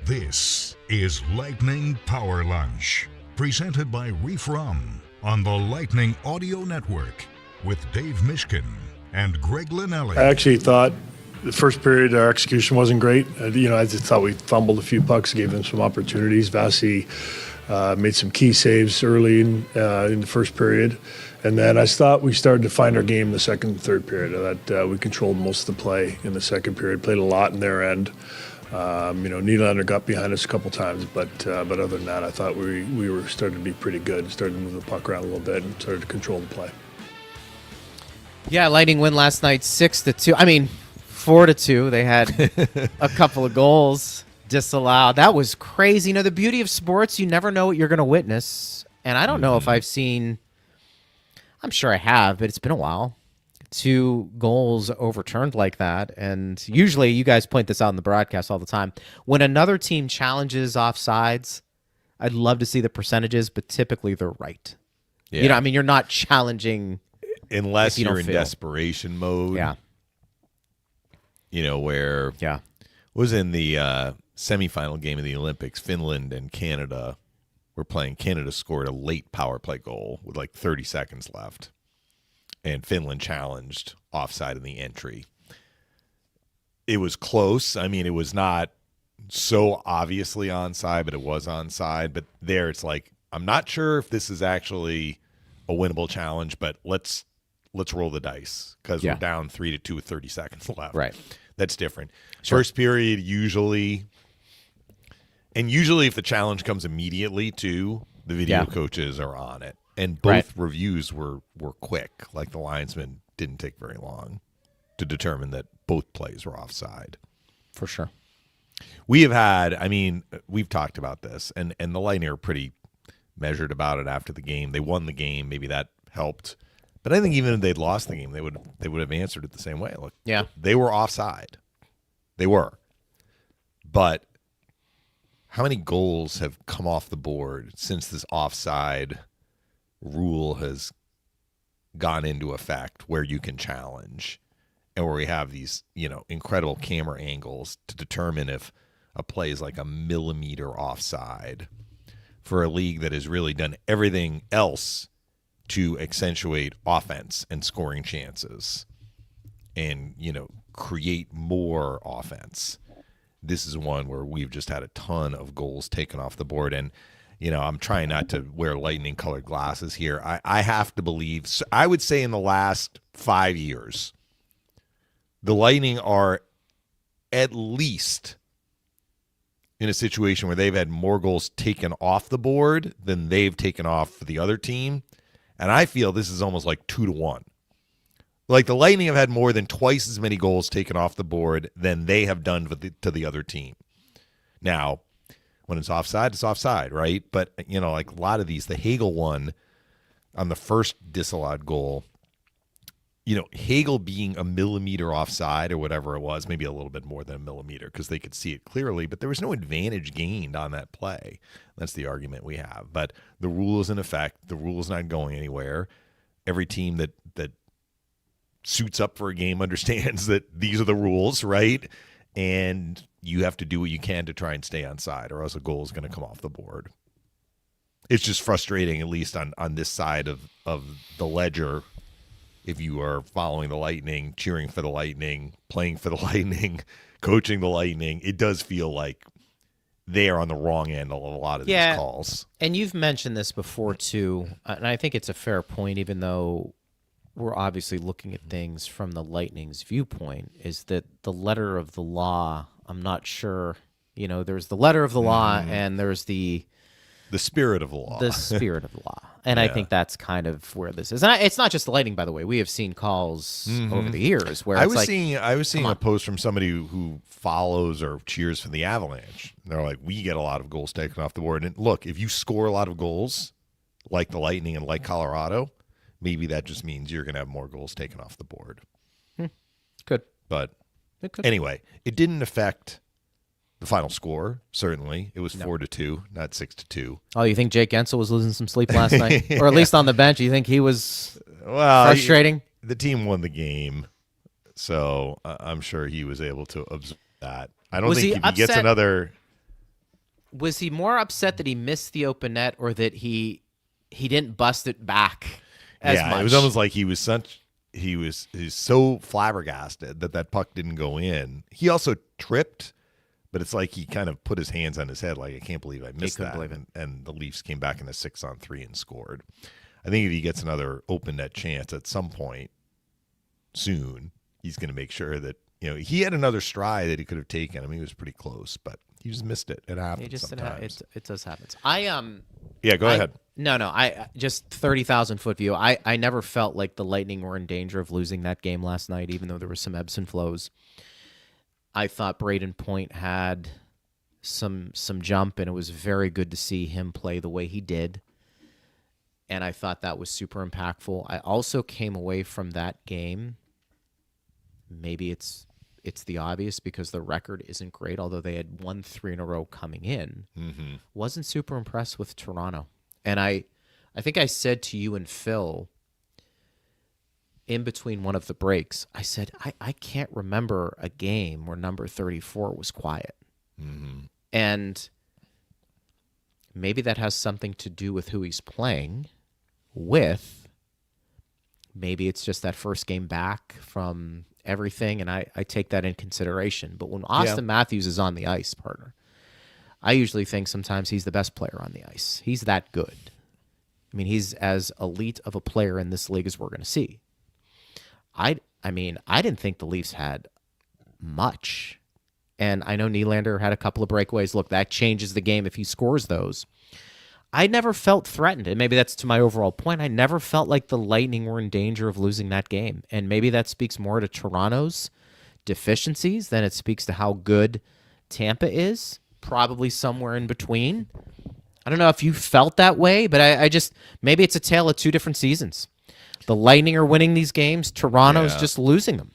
This is Lightning Power Lunch, presented by Reef Rum on the Lightning Audio Network with Dave Mishkin and Greg Linnelli. I actually thought the first period our execution wasn't great. I just thought we fumbled a few pucks, gave them some opportunities. Vasi made some key saves early in the first period. And then I thought we started to find our game in the second and third period. I thought we controlled most of the play in the second period, played a lot in their end. Nylander got behind us a couple times, but other than that, I thought we were starting to be pretty good. Started to move the puck around a little bit and started to control the play. Yeah, Lightning win last night 6-2. I mean, 4-2. They had a couple of goals disallowed. That was crazy. The beauty of sports, you never know what you're going to witness. And I don't know if I've seen, I'm sure I have, but it's been a while, 2 goals overturned like that. And usually, you guys point this out in the broadcast all the time, when another team challenges offsides, I'd love to see the percentages, but typically they're right. Yeah. You're not challenging unless you're in desperation mode. Yeah. Where was in the semifinal game of the Olympics, Finland and Canada were playing. Canada scored a late power play goal with like 30 seconds left, and Finland challenged offside in the entry. It was close. I mean, it was not so obviously onside, but it was onside. But there, it's like, I'm not sure if this is actually a winnable challenge, but let's roll the dice because we're down 3-2 with 30 seconds left. Right. That's different. Sure. First period, usually if the challenge comes immediately too, the video coaches are on it. And both reviews were quick. Like, the linesman didn't take very long to determine that both plays were offside. For sure. We've talked about this, and the Lightning are pretty measured about it after the game. They won the game. Maybe that helped. But I think even if they'd lost the game, they would have answered it the same way. Look, they were offside. They were. But how many goals have come off the board since this offside rule has gone into effect, where you can challenge and where we have these, incredible camera angles to determine if a play is like a millimeter offside, for a league that has really done everything else to accentuate offense and scoring chances and, create more offense. This is one where we've just had a ton of goals taken off the board. And, I'm trying not to wear lightning colored glasses here. I have to believe, I would say in the last 5 years, the Lightning are at least in a situation where they've had more goals taken off the board than they've taken off for the other team. And I feel this is almost like 2-1. Like, the Lightning have had more than twice as many goals taken off the board than they have done to the other team. Now, when it's offside, right? But, like a lot of these, the Hagel one on the first disallowed goal, Hagel being a millimeter offside or whatever it was, maybe a little bit more than a millimeter because they could see it clearly, but there was no advantage gained on that play. That's the argument we have. But the rule is in effect. The rule is not going anywhere. Every team that suits up for a game understands that these are the rules, right? And you have to do what you can to try and stay on side, or else a goal is going to come off the board. It's just frustrating, at least on this side of the ledger. If you are following the Lightning, cheering for the Lightning, playing for the Lightning, coaching the Lightning, it does feel like they are on the wrong end of a lot of these calls. And you've mentioned this before, too, and I think it's a fair point, even though we're obviously looking at things from the Lightning's viewpoint, is that the letter of the law, I'm not sure, there's the letter of the law and there's the spirit of the law. The spirit of the law. And I think that's kind of where this is. And it's not just the Lightning, by the way. We have seen calls over the years where I was seeing a post from somebody who follows or cheers for the Avalanche. They're like, we get a lot of goals taken off the board. And look, if you score a lot of goals like the Lightning and like Colorado, maybe that just means you're going to have more goals taken off the board. Good. But anyway, it didn't affect the final score, certainly. It was 4-2, not 6-2. Oh, you think Jake Gensel was losing some sleep last night? Or at least on the bench, you think he was frustrating? The team won the game, so I'm sure he was able to observe that. I don't think if he gets another... Was he more upset that he missed the open net or that he didn't bust it back as much? It was almost like he's so flabbergasted that puck didn't go in. He also tripped, but it's like he kind of put his hands on his head like, I can't believe I missed that. And the Leafs came back in a 6-on-3 and scored. I think if he gets another open net chance at some point soon, he's going to make sure that, he had another stride that he could have taken. I mean, he was pretty close, but he just missed it. It happens sometimes. It does happen. Go ahead. No, I just 30,000-foot view. I never felt like the Lightning were in danger of losing that game last night, even though there were some ebbs and flows. I thought Brayden Point had some jump, and it was very good to see him play the way he did. And I thought that was super impactful. I also came away from that game. Maybe it's the obvious because the record isn't great, although they had won 3 in a row coming in. Mm-hmm. Wasn't super impressed with Toronto. And I think I said to you and Phil in between one of the breaks, I said, I can't remember a game where number 34 was quiet. Mm-hmm. And maybe that has something to do with who he's playing with. Maybe it's just that first game back from everything, and I take that in consideration. But when Austin Matthews is on the ice, partner, I usually think sometimes he's the best player on the ice. He's that good. I mean, he's as elite of a player in this league as we're going to see. I didn't think the Leafs had much. And I know Nylander had a couple of breakaways. Look, that changes the game if he scores those. I never felt threatened, and maybe that's to my overall point. I never felt like the Lightning were in danger of losing that game. And maybe that speaks more to Toronto's deficiencies than it speaks to how good Tampa is. Probably somewhere in between. I don't know if you felt that way, but I just, maybe it's a tale of two different seasons. The Lightning are winning these games. Toronto's just losing them.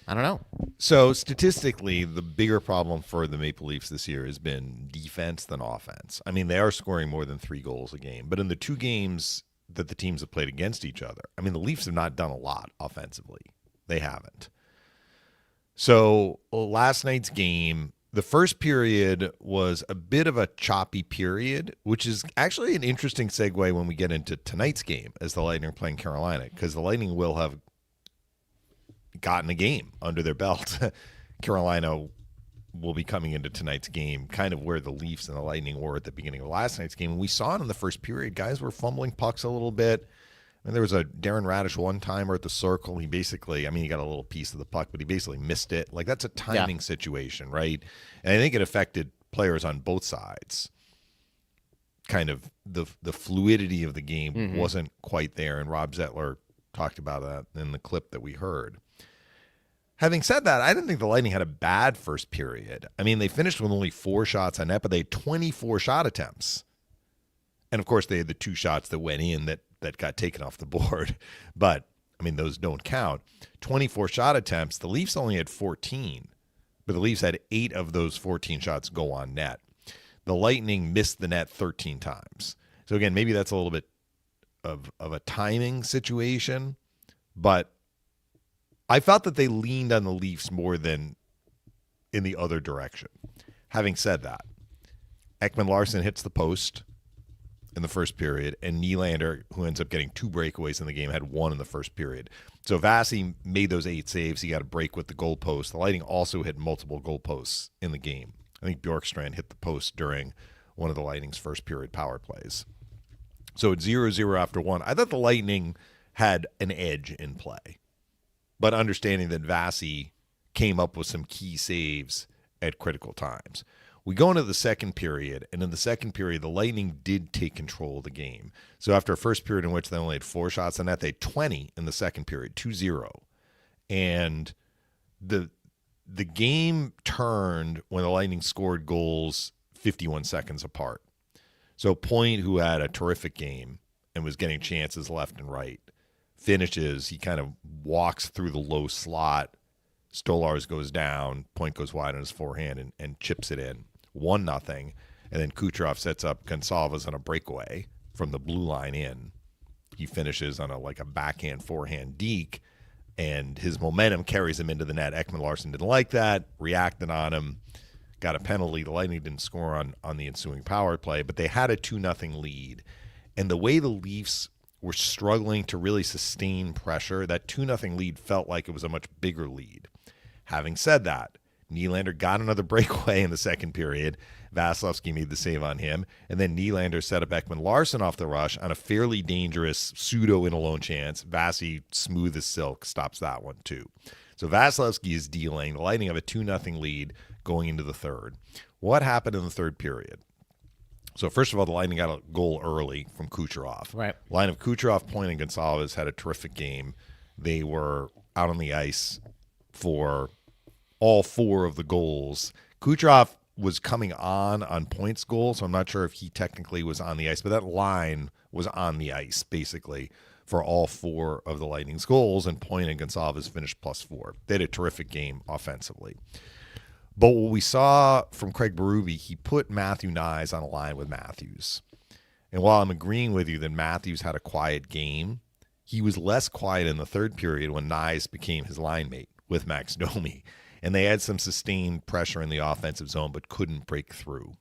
I don't know. So statistically, the bigger problem for the Maple Leafs this year has been defense than offense. I mean, they are scoring more than 3 goals a game, but in the 2 games that the teams have played against each other, I mean, the Leafs have not done a lot offensively. They haven't. So last night's game, the first period was a bit of a choppy period, which is actually an interesting segue when we get into tonight's game as the Lightning are playing Carolina, because the Lightning will have gotten a game under their belt. Carolina will be coming into tonight's game kind of where the Leafs and the Lightning were at the beginning of last night's game. And we saw it in the first period. Guys were fumbling pucks a little bit. And there was a Darren Radish one-timer at the circle. He basically, he got a little piece of the puck, but he basically missed it. Like, that's a timing situation, right? And I think it affected players on both sides. Kind of the fluidity of the game wasn't quite there, and Rob Zettler talked about that in the clip that we heard. Having said that, I didn't think the Lightning had a bad first period. I mean, they finished with only 4 shots on net, but they had 24 shot attempts. And, of course, they had the 2 shots that went in that got taken off the board. But, those don't count. 24 shot attempts. The Leafs only had 14, but the Leafs had 8 of those 14 shots go on net. The Lightning missed the net 13 times. So, again, maybe that's a little bit of a timing situation, but I felt that they leaned on the Leafs more than in the other direction. Having said that, Ekman-Larsson hits the post in the first period, and Nylander, who ends up getting 2 breakaways in the game, had 1 in the first period. So Vasi made those 8 saves. He got a break with the goal post. The Lightning also hit multiple goal posts in the game. I think Bjorkstrand hit the post during one of the Lightning's first period power plays. So it's 0-0 after 1. I thought the Lightning had an edge in play, but understanding that Vasi came up with some key saves at critical times. We go into the second period, and in the second period, the Lightning did take control of the game. So after a first period in which they only had 4 shots on net, they had 20 in the second period, 2-0. And the game turned when the Lightning scored goals 51 seconds apart. So Point, who had a terrific game and was getting chances left and right, finishes. He kind of walks through the low slot. Stolarz goes down. Point goes wide on his forehand and chips it in. 1-0. And then Kucherov sets up Gonçalves on a breakaway from the blue line in. He finishes on a backhand forehand deke, and his momentum carries him into the net. Ekman-Larsson didn't like that, reacted on him, got a penalty. The Lightning didn't score on the ensuing power play, but they had a 2-0 lead. And the way the Leafs were struggling to really sustain pressure, that 2-0 lead felt like it was a much bigger lead. Having said that, Nylander got another breakaway in the second period. Vasilevsky made the save on him. And then Nylander set up Ekman-Larsson off the rush on a fairly dangerous pseudo-in-alone chance. Vasi, smooth as silk, stops that one too. So Vasilevsky is dealing. The Lightning have a 2-0 lead going into the third. What happened in the third period? So first of all, the Lightning got a goal early from Kucherov. Right. Line of Kucherov, Point, and Gonçalves had a terrific game. They were out on the ice for all 4 of the goals. Kucherov was coming on Point's goal, so I'm not sure if he technically was on the ice, but that line was on the ice, basically, for all 4 of the Lightning's goals, and Point and Gonçalves finished +4. They had a terrific game offensively. But what we saw from Craig Berube, he put Matthew Knies on a line with Matthews. And while I'm agreeing with you that Matthews had a quiet game, he was less quiet in the third period when Knies became his line mate with Max Domi. And they had some sustained pressure in the offensive zone but couldn't break through.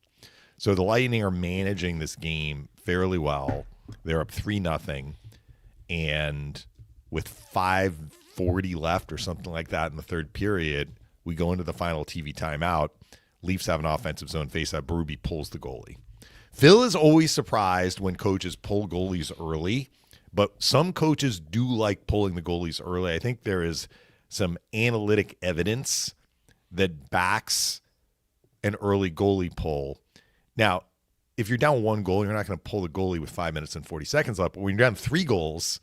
So the Lightning are managing this game fairly well. They're up 3-0. And with 5:40 left or something like that in the third period, we go into the final TV timeout. Leafs have an offensive zone faceoff. Berube pulls the goalie. Phil is always surprised when coaches pull goalies early, but some coaches do like pulling the goalies early. I think there is some analytic evidence that backs an early goalie pull. Now, if you're down 1 goal, you're not going to pull the goalie with 5 minutes and 40 seconds left. But when you're down 3 goals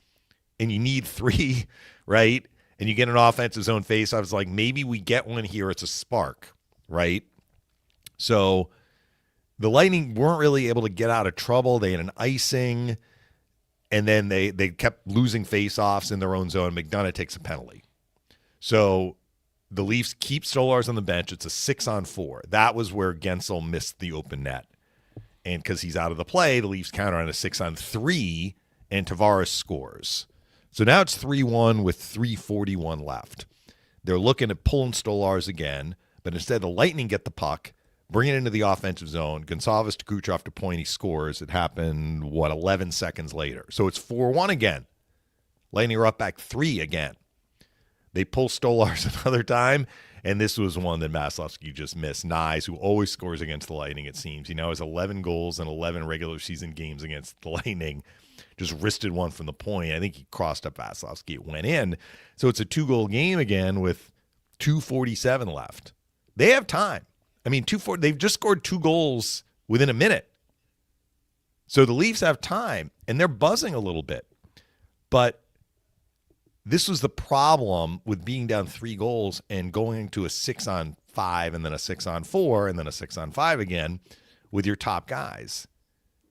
and you need 3, right? And you get an offensive zone face, I was like, maybe we get one here. It's a spark, right? So the Lightning weren't really able to get out of trouble. They had an icing, and then they kept losing face-offs in their own zone. McDonough takes a penalty. So the Leafs keep Stolarz on the bench. It's a 6-on-4. That was where Gensel missed the open net. And because he's out of the play, the Leafs counter on a 6-on-3, and Tavares scores. So now it's 3-1 with 3:41 left. They're looking at pulling Stolarz again, but instead the Lightning get the puck, bring it into the offensive zone. Gonçalves to Kucherov to Point, he scores. It happened, 11 seconds later. So it's 4-1 again. Lightning are up back 3 again. They pull Stolarz another time, and this was one that Vasilevsky just missed. Knies, who always scores against the Lightning, it seems. He now has 11 goals in 11 regular season games against the Lightning. Just wristed one from the point. I think he crossed up Vasilevsky. It went in. So it's a 2-goal game again with 2:47 left. They have time. I mean, they've just scored 2 goals within a minute. So the Leafs have time, and they're buzzing a little bit. But this was the problem with being down 3 goals and going to a 6-on-5 and then a 6-on-4 and then a 6-on-5 again with your top guys.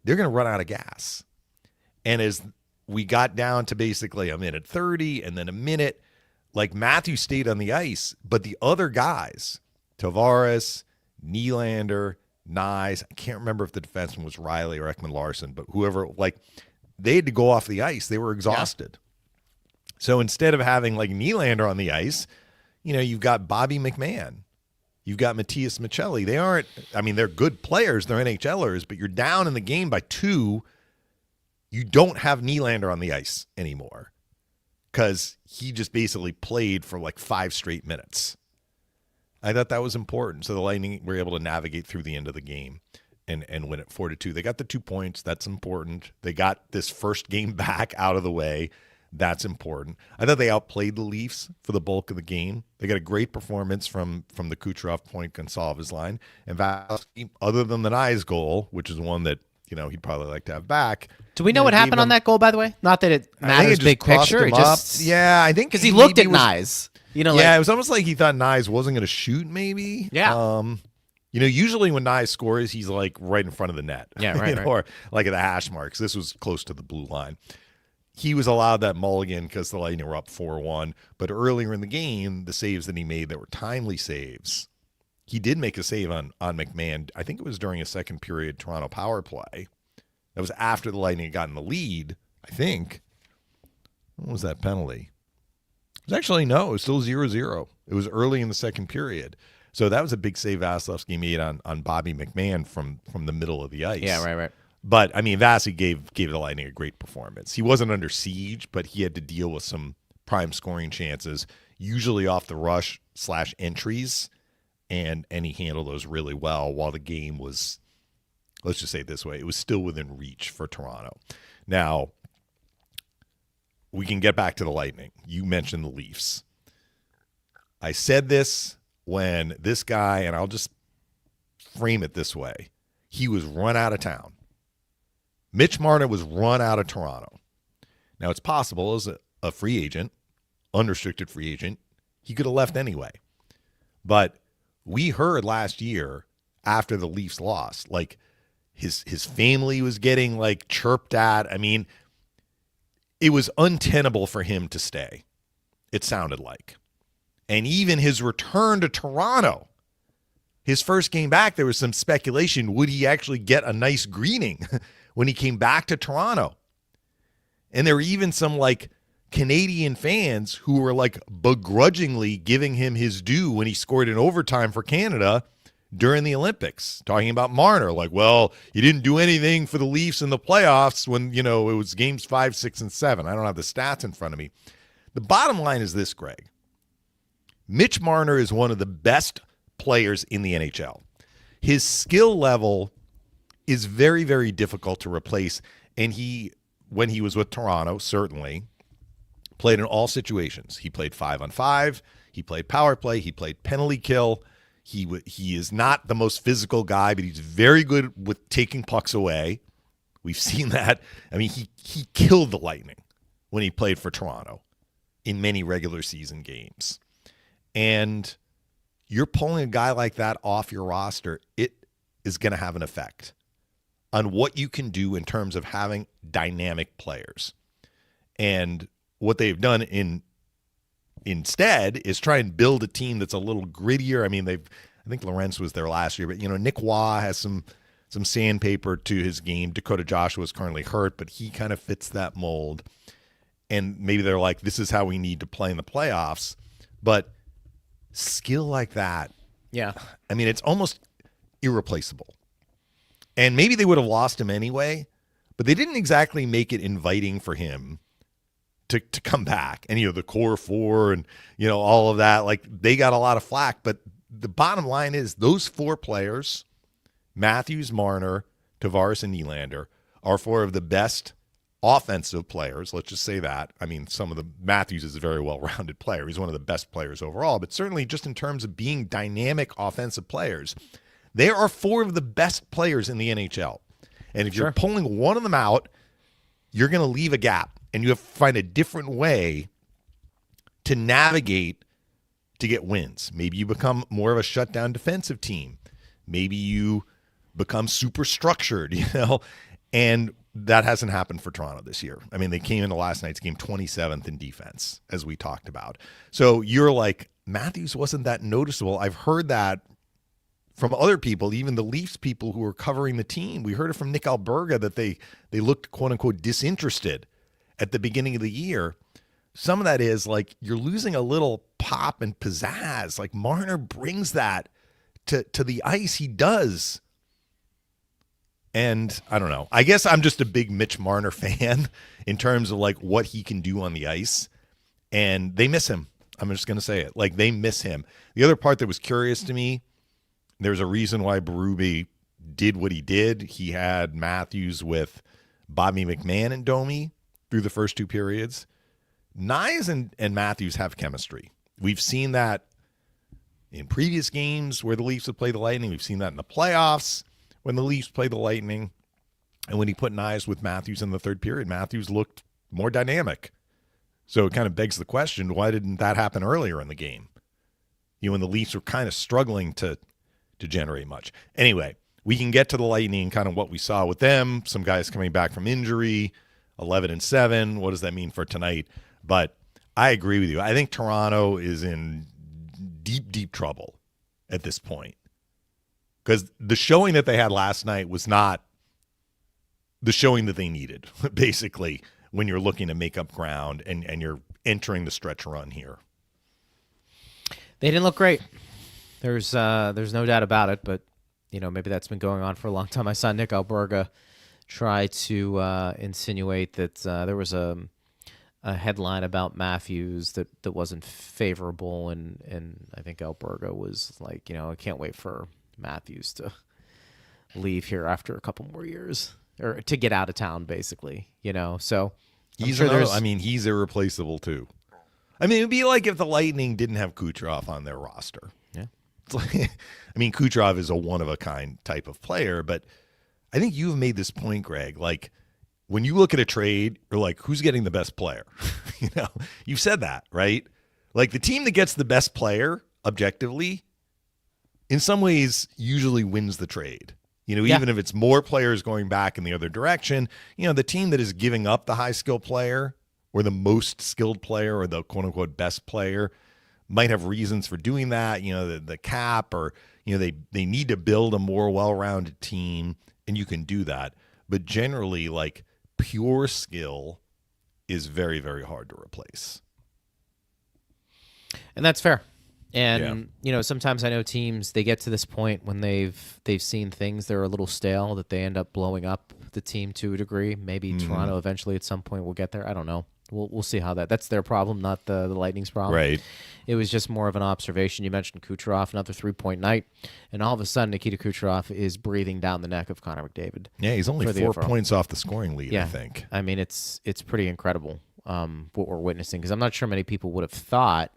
They're going to run out of gas. And as we got down to basically a minute 30 and then a minute, like Matthew stayed on the ice, but the other guys, Tavares, Nylander, Knies, I can't remember if the defenseman was Riley or Ekman-Larsson, but whoever, like, they had to go off the ice. They were exhausted. Yeah. So instead of having like Nylander on the ice, you've got Bobby McMahon. You've got Matias Michelli. They're good players. They're NHLers, but you're down in the game by 2. You don't have Nylander on the ice anymore because he just basically played for like 5 straight minutes. I thought that was important. So the Lightning were able to navigate through the end of the game and win it 4-2. They got the 2 points. That's important. They got this first game back out of the way. That's important. I thought they outplayed the Leafs for the bulk of the game. They got a great performance from the Kucherov, Point, Gonçalves line. And Vasilevsky, other than the Knies goal, which is one that he'd probably like to have back. Do we know what happened on that goal, by the way? Not that it matters big picture. Yeah, I think because he looked at Knies. It was almost like he thought Knies wasn't going to shoot. Maybe. Yeah. Usually when Knies scores, he's like right in front of the net. Yeah, right. Right. Or like at the hash marks. This was close to the blue line. He was allowed that mulligan because the Lightning were up 4-1. But earlier in the game, the saves that he made that were timely saves. He did make a save on McMahon. I think it was during a second period Toronto power play. That was after the Lightning had gotten the lead, I think. What was that penalty? It was actually, no, it was still 0-0. It was early in the second period. So that was a big save Vasilevsky made on Bobby McMahon from the middle of the ice. Yeah, right. But I mean, Vasi gave the Lightning a great performance. He wasn't under siege, but he had to deal with some prime scoring chances, usually off the rush/entries, and he handled those really well. While the game was, let's just say it this way, it was still within reach for Toronto. Now, we can get back to the Lightning. You mentioned the Leafs. I said this when this guy, and I'll just frame it this way, he was run out of town. Mitch Marner was run out of Toronto. Now, it's possible as a free agent, unrestricted free agent, he could have left anyway. But we heard last year after the Leafs lost, like his family was getting like chirped at. I mean, it was untenable for him to stay, it sounded like. And even his return to Toronto, his first game back, there was some speculation, would he actually get a nice greeting when he came back to Toronto? And there were even some like Canadian fans who were like begrudgingly giving him his due when he scored in overtime for Canada during the Olympics, talking about Marner, like, well, he didn't do anything for the Leafs in the playoffs when, it was games 5, 6, and 7. I don't have the stats in front of me. The bottom line is this, Greg. Mitch Marner is one of the best players in the NHL. His skill level is very, very difficult to replace. And when he was with Toronto, certainly played in all situations. He played 5-on-5. He played power play. He played penalty kill. He is not the most physical guy, but he's very good with taking pucks away. We've seen that. I mean, he killed the Lightning when he played for Toronto in many regular season games. And you're pulling a guy like that off your roster, it is going to have an effect on what you can do in terms of having dynamic players. And what they've done instead is try and build a team that's a little grittier. I mean, I think Lawrence was there last year, but Nick Waugh has some sandpaper to his game. Dakota Joshua is currently hurt, but he kind of fits that mold. And maybe they're like, this is how we need to play in the playoffs. But skill like that, yeah, I mean, it's almost irreplaceable. And maybe they would have lost him anyway, but they didn't exactly make it inviting for him to come back. And, the core four and, all of that, like they got a lot of flack. But the bottom line is those four players, Matthews, Marner, Tavares, and Nylander, are four of the best offensive players. Let's just say that. I mean, Matthews is a very well-rounded player. He's one of the best players overall, but certainly just in terms of being dynamic offensive players, there are four of the best players in the NHL. And if you're pulling one of them out, you're going to leave a gap, and you have to find a different way to navigate to get wins. Maybe you become more of a shutdown defensive team. Maybe you become super structured, and that hasn't happened for Toronto this year. I mean, they came into last night's game 27th in defense, as we talked about. So you're like, Matthews wasn't that noticeable. I've heard that from other people, even the Leafs people who were covering the team. We heard it from Nick Alberga that they looked, quote unquote, disinterested at the beginning of the year. Some of that is like you're losing a little pop and pizzazz. Like Marner brings that to the ice. He does. And I don't know. I guess I'm just a big Mitch Marner fan in terms of like what he can do on the ice. And they miss him. I'm just going to say it. Like they miss him. The other part that was curious to me, there's a reason why Berube did what he did. He had Matthews with Bobby McMahon and Domi through the first two periods. Nyes and Matthews have chemistry. We've seen that in previous games where the Leafs have played the Lightning. We've seen that in the playoffs when the Leafs played the Lightning. And when he put Nyes with Matthews in the third period, Matthews looked more dynamic. So it kind of begs the question, why didn't that happen earlier in the game? When the Leafs were kind of struggling to generate much. Anyway, we can get to the Lightning, kind of what we saw with them. Some guys coming back from injury, 11-7. What does that mean for tonight? But I agree with you. I think Toronto is in deep, deep trouble at this point. Because the showing that they had last night was not the showing that they needed, basically, when you're looking to make up ground and you're entering the stretch run here. They didn't look great. There's no doubt about it, but maybe that's been going on for a long time. I saw Nick Alberga try to insinuate that there was a headline about Matthews that wasn't favorable, and I think Alberga was like, I can't wait for Matthews to leave here after a couple more years, or to get out of town, basically. So he's sure he's irreplaceable too. I mean, it'd be like if the Lightning didn't have Kucherov on their roster. Yeah. It's like, Kucherov is a one-of-a-kind type of player, but I think you've made this point, Greg. Like, when you look at a trade, you're like, who's getting the best player? You've said that, right? Like, the team that gets the best player, objectively, in some ways, usually wins the trade. Even if it's more players going back in the other direction, the team that is giving up the high-skill player or the most skilled player or the quote-unquote best player might have reasons for doing that, the cap, or, they need to build a more well-rounded team, and you can do that. But generally, like, pure skill is very, very hard to replace. And that's fair. And, sometimes I know teams, they get to this point when they've seen things that are a little stale, that they end up blowing up the team to a degree. Maybe Toronto eventually at some point will get there. I don't know. We'll see how that's their problem, not the Lightning's problem. Right. It was just more of an observation. You mentioned Kucherov, another 3-point night, and all of a sudden Nikita Kucherov is breathing down the neck of Connor McDavid. Yeah, he's only 4 points off the scoring lead, I think. I mean, it's pretty incredible what we're witnessing, because I'm not sure many people would have thought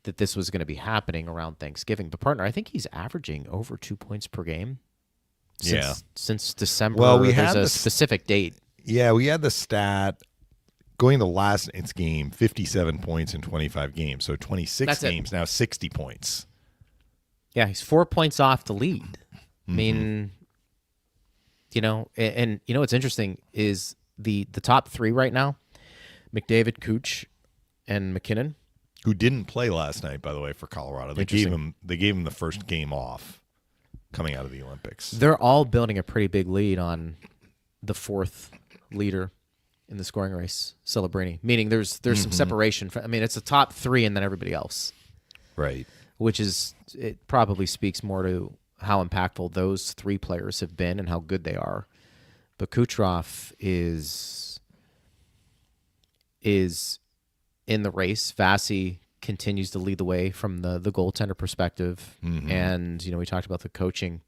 that this was going to be happening around Thanksgiving. But, partner, I think he's averaging over 2 points per game since December. Well, we had a specific date. Yeah, we had the stat going to last night's game, 57 points in 25 games. So 26 games, now 60 points. Yeah, he's 4 points off the lead. I mean, and what's interesting is the top three right now, McDavid, Kuch, and McKinnon. Who didn't play last night, by the way, for Colorado. They gave him the first game off coming out of the Olympics. They're all building a pretty big lead on the fourth leader in the scoring race, Celebrini. Meaning there's some separation. It's the top three and then everybody else. Right. Which it probably speaks more to how impactful those three players have been and how good they are. But Kucherov is in the race. Vasi continues to lead the way from the goaltender perspective. And, we talked about the coaching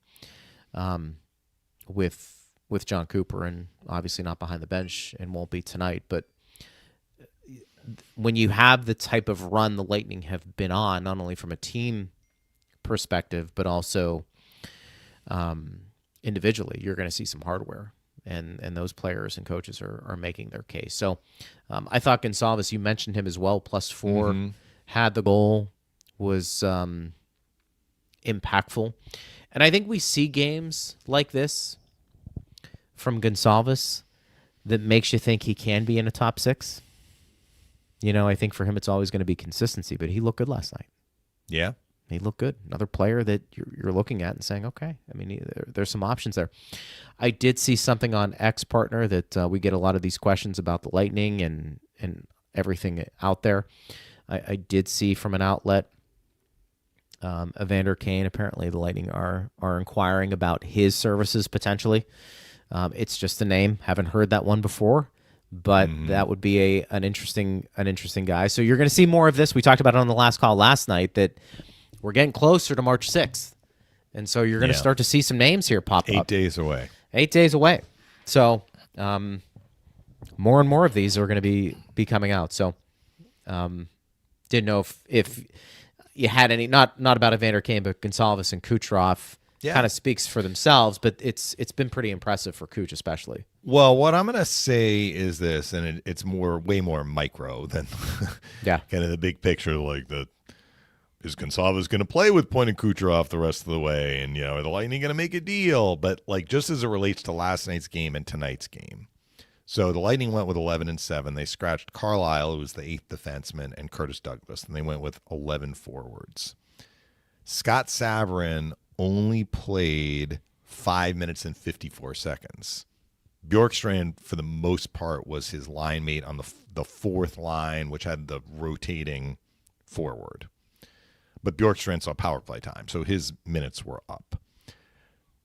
with John Cooper, and obviously not behind the bench and won't be tonight. But when you have the type of run the Lightning have been on, not only from a team perspective, but also individually, you're going to see some hardware. And those players and coaches are making their case. So I thought Gonçalves, you mentioned him as well, +4, had the goal, was impactful. And I think we see games like this from Gonçalves that makes you think he can be in a top 6. I think for him it's always going to be consistency, but he looked good last night. Yeah. He looked good. Another player that you're looking at and saying, okay, there's some options there. I did see something on X, partner, that we get a lot of these questions about the Lightning and everything out there. I did see from an outlet, Evander Kane, apparently the Lightning are inquiring about his services potentially. It's just a name. Haven't heard that one before, but that would be an interesting guy. So you're going to see more of this. We talked about it on the last call last night that we're getting closer to March 6th. And so you're going to start to see some names here pop up. 8 days away. 8 days away. So more and more of these are going to be coming out. So didn't know if you had any, not about Evander Kane, but Gonçalves and Kucherov kind of speaks for themselves, but it's been pretty impressive for Kuch especially. Well, what I'm going to say is this, and it's way more micro than kind of the big picture, like is Gonçalves going to play with Point and Kucherov the rest of the way? And, are the Lightning going to make a deal? But, just as it relates to last night's game and tonight's game. So the Lightning went with 11-7. They scratched Carlisle, who was the 8th defenseman, and Curtis Douglas, and they went with 11 forwards. Scott Savarin only played 5 minutes and 54 seconds. Bjorkstrand, for the most part, was his line mate on the fourth line, which had the rotating forward. but Bjorkstrand saw power play time, so his minutes were up.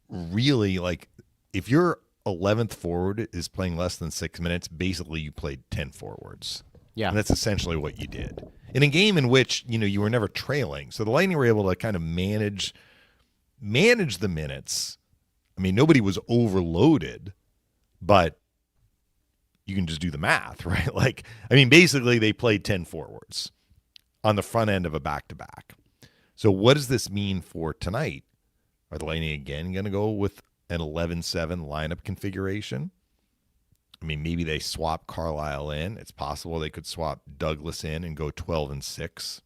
Really, like, if your 11th forward is playing less than 6 minutes, basically you played 10 forwards. Yeah. And that's essentially what you did. In a game in which, you were never trailing. So the Lightning were able to kind of manage the minutes. I mean, nobody was overloaded, but you can just do the math, right? Like, I mean, basically they played 10 forwards on the front end of a back-to-back. So what does this mean for tonight? Are the Lightning again going to go with an 11-7 lineup configuration? I mean, maybe they swap Carlisle in. It's possible they could swap Douglas in and go 12-6.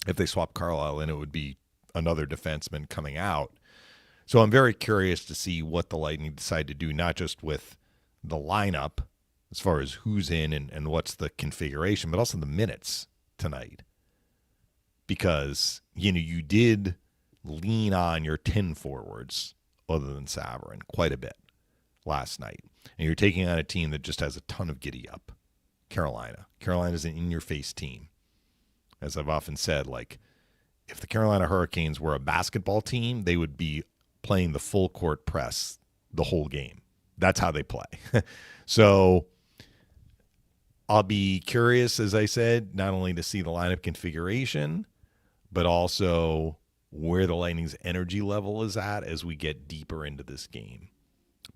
If they swap Carlisle in, it would be another defenseman coming out. So I'm very curious to see what the Lightning decide to do, not just with the lineup, as far as who's in and what's the configuration, but also the minutes tonight. Because, you did lean on your 10 forwards other than Sabourin quite a bit last night. And you're taking on a team that just has a ton of giddy up. Carolina. Carolina's an in-your-face team. As I've often said, like, if the Carolina Hurricanes were a basketball team, they would be playing the full court press the whole game. That's how they play. So I'll be curious, as I said, not only to see the lineup configuration, but also where the Lightning's energy level is at as we get deeper into this game.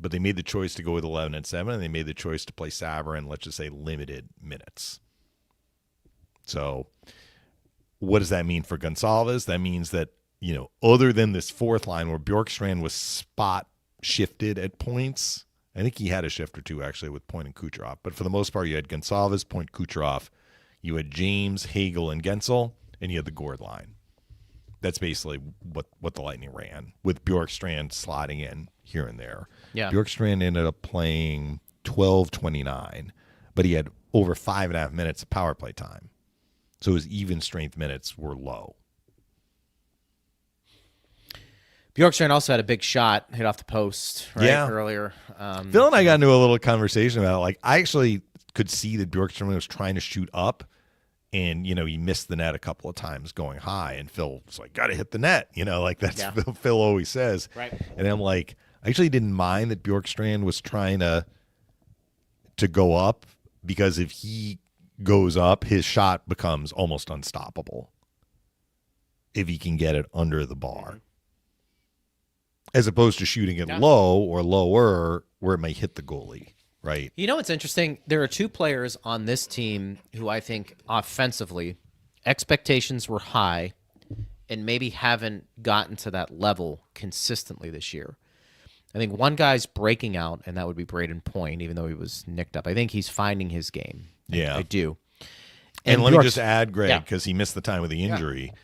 But they made the choice to go with 11-7, and they made the choice to play Sabourin, let's just say, limited minutes. So what does that mean for Gonçalves? That means that, other than this fourth line where Bjorkstrand was spot shifted at points, I think he had a shift or two, actually, with Point and Kucherov. But for the most part, you had Gonçalves, Point, Kucherov. You had James, Hagel, and Gensel, and you had the Gord line. That's basically what the Lightning ran, with Bjorkstrand slotting in here and there. Yeah. Bjorkstrand ended up playing 12:29, but he had over 5.5 minutes of power play time. So his even strength minutes were low. Bjorkstrand also had a big shot hit off the post earlier. Phil and I got into a little conversation about it. Like, I actually could see that Bjorkstrand was trying to shoot up, and, he missed the net a couple of times going high, and Phil was like, got to hit the net. Like that's what Phil always says. Right. And I'm like, I actually didn't mind that Bjorkstrand was trying to go up, because if he goes up, his shot becomes almost unstoppable if he can get it under the bar, as opposed to shooting it low or lower where it may hit the goalie. Right. What's interesting? There are two players on this team who I think offensively expectations were high and maybe haven't gotten to that level consistently this year. I think one guy's breaking out, and that would be Brayden Point, even though he was nicked up. I think he's finding his game. Yeah. I do. And let me just add, Greg, because he missed the time with the injury. Yeah.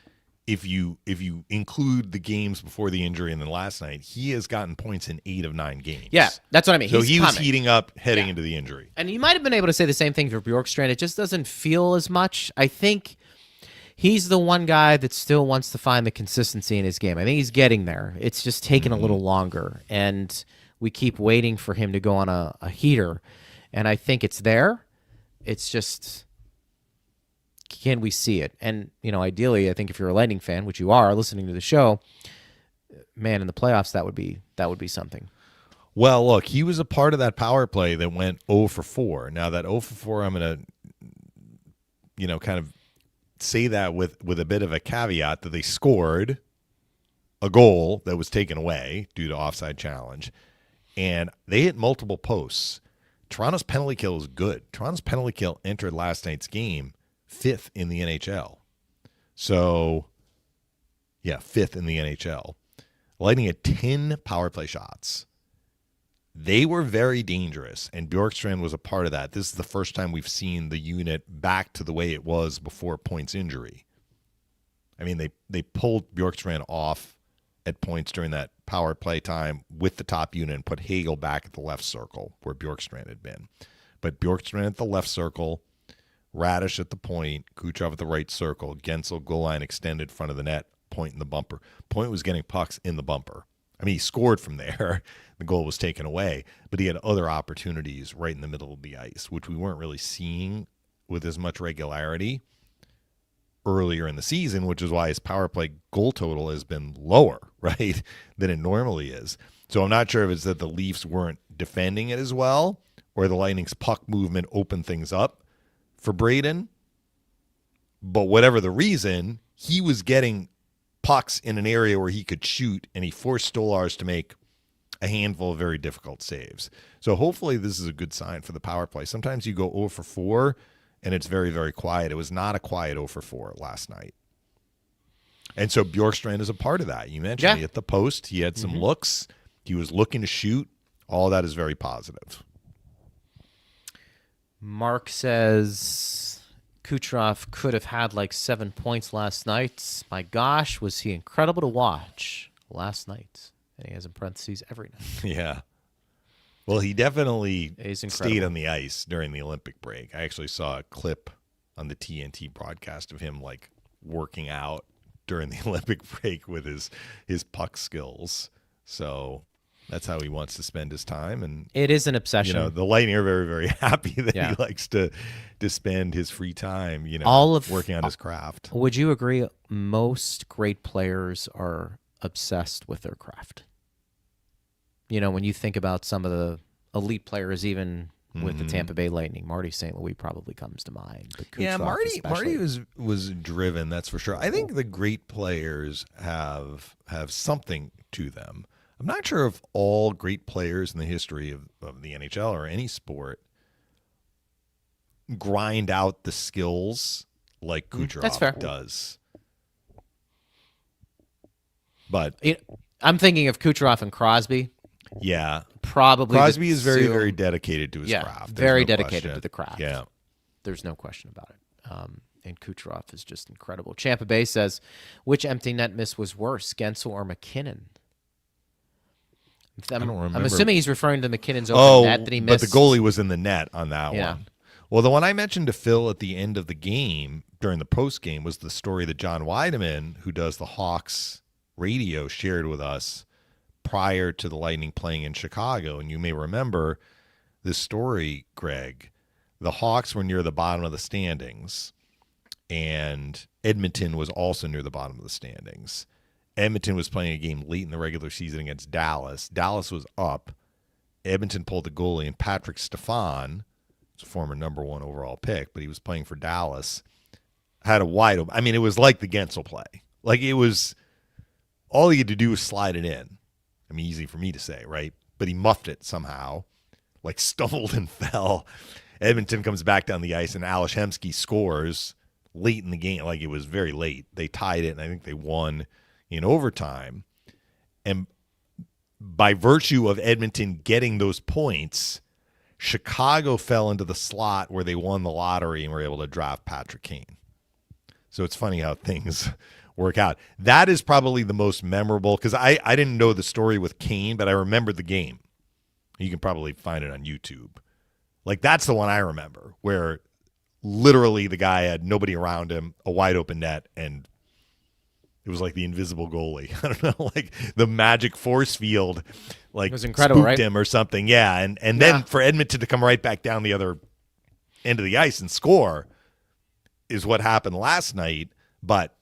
If you include the games before the injury and then last night, he has gotten points in 8 of 9 games. Yeah, that's what I mean. So he was heating up heading into the injury. And you might have been able to say the same thing for Bjorkstrand. It just doesn't feel as much. I think he's the one guy that still wants to find the consistency in his game. I think he's getting there. It's just taking a little longer, and we keep waiting for him to go on a heater. And I think it's there. It's just, can we see it? And, ideally, I think if you're a Lightning fan, which you are, listening to the show, man, in the playoffs, that would be something. Well, look, he was a part of that power play that went 0 for 4. Now, that 0 for 4, I'm going to, kind of say that with a bit of a caveat that they scored a goal that was taken away due to offside challenge, and they hit multiple posts. Toronto's penalty kill is good. Toronto's penalty kill entered last night's game 5th in the NHL. So, 5th in the NHL. Lightning had 10 power play shots. They were very dangerous, and Bjorkstrand was a part of that. This is the first time we've seen the unit back to the way it was before Point's injury. I mean, they pulled Bjorkstrand off at points during that power play time with the top unit and put Hagel back at the left circle where Bjorkstrand had been. But Bjorkstrand at the left circle, Radish at the point, Kucherov at the right circle, Gensel goal line extended front of the net, Point in the bumper. Point was getting pucks in the bumper. I mean, he scored from there. The goal was taken away, but he had other opportunities right in the middle of the ice, which we weren't really seeing with as much regularity. earlier in the season, which is why his power play goal total has been lower, right, than it normally is. So I'm not sure if it's that the Leafs weren't defending it as well or the Lightning's puck movement opened things up for Brayden. But whatever the reason, he was getting pucks in an area where he could shoot, and he forced Stolarz to make a handful of very difficult saves. So hopefully this is a good sign for the power play. Sometimes you go 0 for 4, and it's very, very quiet. It was not a quiet 0 for 4 last night. And so Bjorkstrand is a part of that. You mentioned he hit the post. He had some looks. He was looking to shoot. All that is very positive. Mark says Kucherov could have had like 7 points last night. My gosh, was he incredible to watch last night. And he has in parentheses every night. Yeah. Well, he definitely He's stayed on the ice during the Olympic break. I actually saw a clip on the TNT broadcast of him like working out during the Olympic break with his puck skills. So that's how he wants to spend his time. And it is an obsession. You know, the Lightning are very, very happy that he likes to spend his free time, you know, working on his craft. Would you agree most great players are obsessed with their craft? You know, when you think about some of the elite players, even with the Tampa Bay Lightning, Marty St. Louis probably comes to mind. But yeah, Kucherov Marty was driven, that's for sure. I think the great players have something to them. I'm not sure if all great players in the history of the NHL or any sport grind out the skills like Kucherov does. But I'm thinking of Kucherov and Crosby. Yeah. Probably Crosby is very, very dedicated to his craft. Very dedicated to the craft. Yeah. There's no question about it. And Kucherov is just incredible. Tampa Bay says, which empty net miss was worse, Gensel or McKinnon? I don't remember. I'm assuming he's referring to McKinnon's open net that he missed. But the goalie was in the net on that one. Well, the one I mentioned to Phil at the end of the game, during the post game, was the story that John Weideman, who does the Hawks radio, shared with us prior to the Lightning playing in Chicago. And you may remember this story, Greg. The Hawks were near the bottom of the standings, and Edmonton was also near the bottom of the standings. Edmonton was playing a game late in the regular season against Dallas. Dallas was up. Edmonton pulled the goalie, and Patrick Stefan, a former number 1 overall pick, but he was playing for Dallas, had a wide open. I mean, it was like the Gensel play. Like, it was all he had to do was slide it in. I mean, easy for me to say, right? But he muffed it somehow, like stumbled and fell. Edmonton comes back down the ice, and Ales Hemsky scores late in the game. Like, it was very late. They tied it, and I think they won in overtime. And by virtue of Edmonton getting those points, Chicago fell into the slot where they won the lottery and were able to draft Patrick Kane. So it's funny how things work out. That is probably the most memorable, because I didn't know the story with Kane, but I remembered the game. You can probably find it on YouTube. Like, that's the one I remember, where literally the guy had nobody around him, a wide open net, and it was like the invisible goalie. I don't know, like the magic force field, like, it was incredible, spooked right? him or something. Yeah, and then for Edmonton to come right back down the other end of the ice and score is what happened last night. But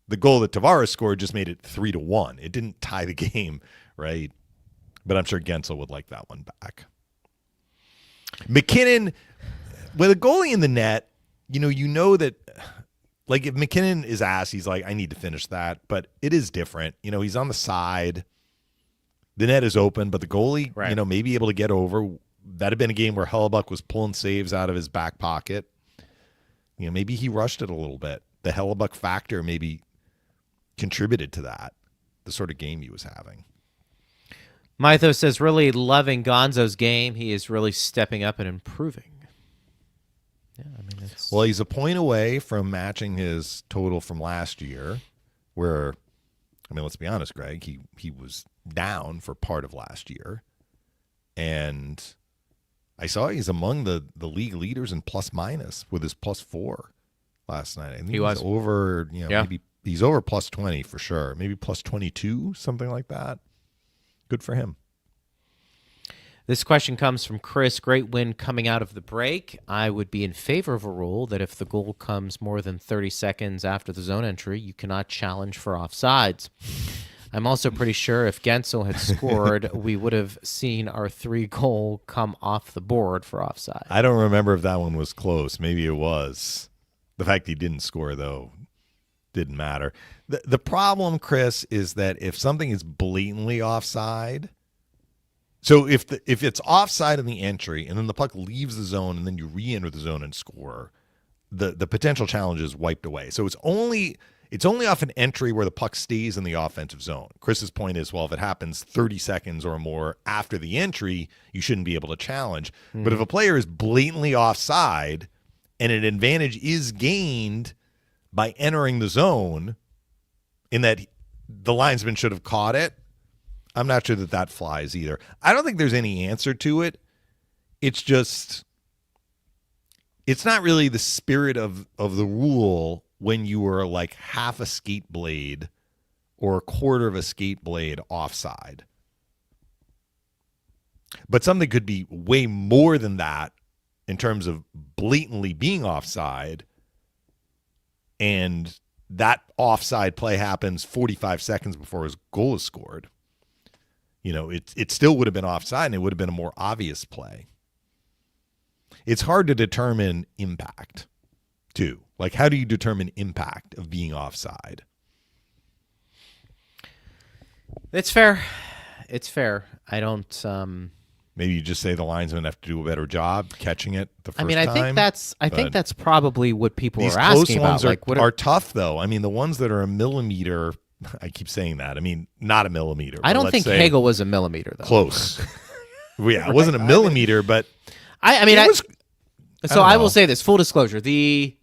the goal that Tavares scored just made it 3-1. It didn't tie the game, right? But I'm sure Gensel would like that one back. McKinnon, with a goalie in the net, you know that, like, if McKinnon is asked, he's like, I need to finish that. But it is different. You know, he's on the side. The net is open, but the goalie, may be able to get over. That'd have been a game where Hellebuck was pulling saves out of his back pocket. You know, maybe he rushed it a little bit. The Hellebuck factor maybe contributed to that, the sort of game he was having. Mythos says, really loving Gonzo's game. He is really stepping up and improving. Yeah, I mean, well, he's a point away from matching his total from last year, where, I mean, let's be honest, Greg, he was down for part of last year. And I saw he's among the league leaders in plus minus with his +4 last night. I think he was over, maybe he's over plus 20 for sure. Maybe plus 22, something like that. Good for him. This question comes from Chris. Great win coming out of the break. I would be in favor of a rule that if the goal comes more than 30 seconds after the zone entry, you cannot challenge for offsides. I'm also pretty sure if Gensel had scored, we would have seen our 3-goal come off the board for offside. I don't remember if that one was close. Maybe it was. The fact he didn't score, though, didn't matter. The problem, Chris, is that if something is blatantly offside, so if it's offside in the entry and then the puck leaves the zone and then you re-enter the zone and score, the potential challenge is wiped away. So it's only off an entry where the puck stays in the offensive zone. Chris's point is, well, if it happens 30 seconds or more after the entry, you shouldn't be able to challenge. But if a player is blatantly offside and an advantage is gained by entering the zone in that the linesman should have caught it, I'm not sure that flies either. I don't think there's any answer to it. It's just, it's not really the spirit of the rule when you are like half a skate blade or a quarter of a skate blade offside. But something could be way more than that in terms of blatantly being offside, and that offside play happens 45 seconds before his goal is scored. It still would have been offside, and it would have been a more obvious play. It's hard to determine impact, too. Like, how do you determine impact of being offside? It's fair. It's fair. I don't. Maybe you just say the linesmen have to do a better job catching it the first time. I think that's probably what people these are asking close about. ones are tough, though. I mean, the ones that are a millimeter. I keep saying that. I mean, not a millimeter. I don't think Hagel was a millimeter, though. Close. Yeah, it wasn't a millimeter, but I will say this, full disclosure. The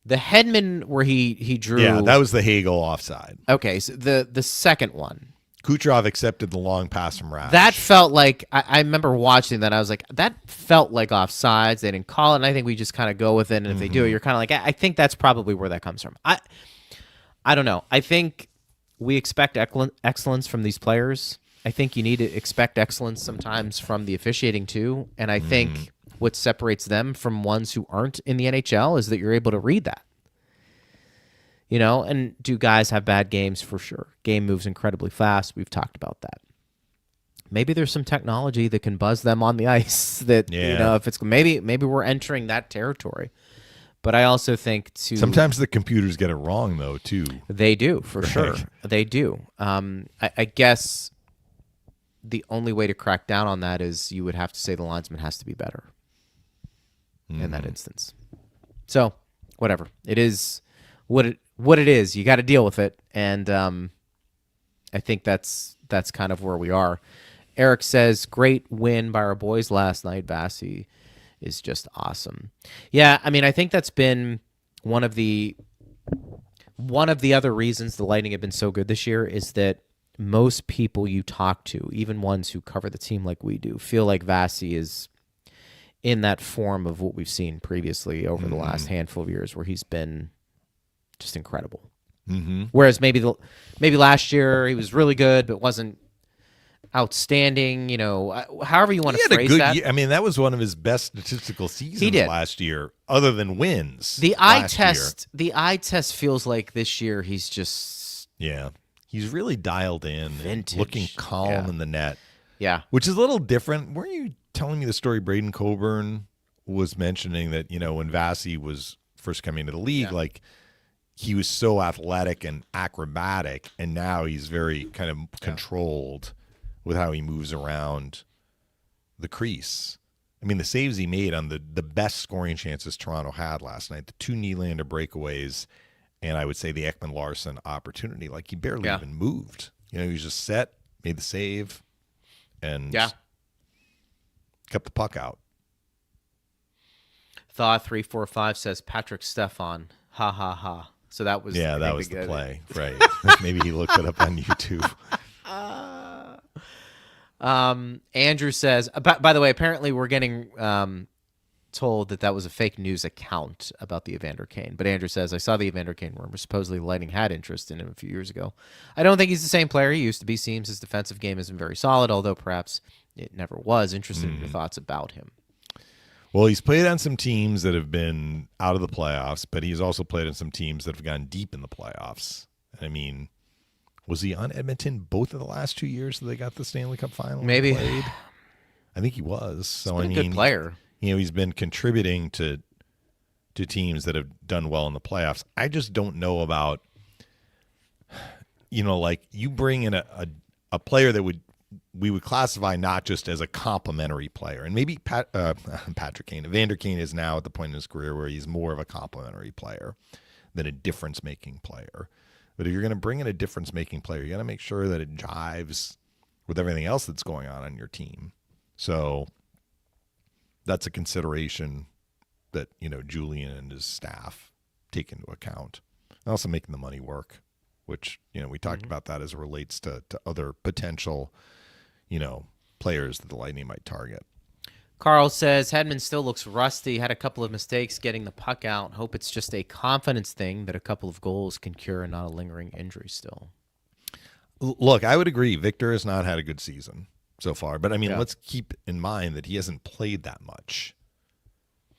Hedman where he drew. Yeah, that was the Hagel offside. Okay, so the second one. Kucherov accepted the long pass from Rash. That felt like, I remember watching that. I was like, that felt like offsides. They didn't call it, and I think we just kind of go with it. And if they do it, you're kind of like, I think that's probably where that comes from. I don't know. I think we expect excellence from these players. I think you need to expect excellence sometimes from the officiating too. And I think what separates them from ones who aren't in the NHL is that you're able to read that. And do guys have bad games? For sure. Game moves incredibly fast. We've talked about that. Maybe there's some technology that can buzz them on the ice that, if it's maybe we're entering that territory. But I also think sometimes the computers get it wrong, though, too. They do, for sure. They do. I guess the only way to crack down on that is you would have to say the linesman has to be better in that instance. So, whatever. It is what it is. You got to deal with it. And I think that's kind of where we are. Eric says, great win by our boys last night, Bassey. Is just awesome. Yeah, I mean, I think that's been one of the other reasons the Lightning have been so good this year is that most people you talk to, even ones who cover the team like we do, feel like Vasi is in that form of what we've seen previously over the last handful of years, where he's been just incredible. Whereas maybe last year he was really good, but wasn't outstanding, however you want to phrase that. I mean, that was one of his best statistical seasons last year, other than wins. The eye test feels like this year he's just he's really dialed in, vintage. Looking calm in the net. Yeah, which is a little different. Weren't you telling me the story? Braden Coburn was mentioning that when Vasi was first coming into the league, like he was so athletic and acrobatic, and now he's very kind of controlled with how he moves around the crease. I mean, the saves he made on the best scoring chances Toronto had last night, the 2 Nylander breakaways, and I would say the Ekman-Larsson opportunity, like he barely even moved. He was just set, made the save, and kept the puck out. Thaw345 says Patrick Stefan, ha ha ha. So that was that was the play, right? Maybe he looked it up on YouTube. Andrew says, by the way, apparently we're getting told that was a fake news account about the Evander Kane. But Andrew says, I saw the Evander Kane rumor. Supposedly Lightning had interest in him a few years ago. I don't think he's the same player he used to be. Seems his defensive game isn't very solid, although perhaps it never was. Interested in your thoughts about him. Well, he's played on some teams that have been out of the playoffs, but he's also played on some teams that have gone deep in the playoffs. I mean, was he on Edmonton both of the last 2 years that they got the Stanley Cup final? Maybe. Played? I think he was. So He's been a good player. He's been contributing to teams that have done well in the playoffs. I just don't know about, like you bring in a player that we would classify not just as a complementary player. And maybe Patrick Kane, Evander Kane is now at the point in his career where he's more of a complementary player than a difference-making player. But if you're going to bring in a difference-making player, you got to make sure that it jives with everything else that's going on your team. So that's a consideration that, Julian and his staff take into account. And also making the money work, which, we talked about that as it relates to other potential, players that the Lightning might target. Carl says Hedman still looks rusty. Had a couple of mistakes getting the puck out. Hope it's just a confidence thing that a couple of goals can cure and not a lingering injury still. Look, I would agree. Victor has not had a good season so far. But, let's keep in mind that he hasn't played that much.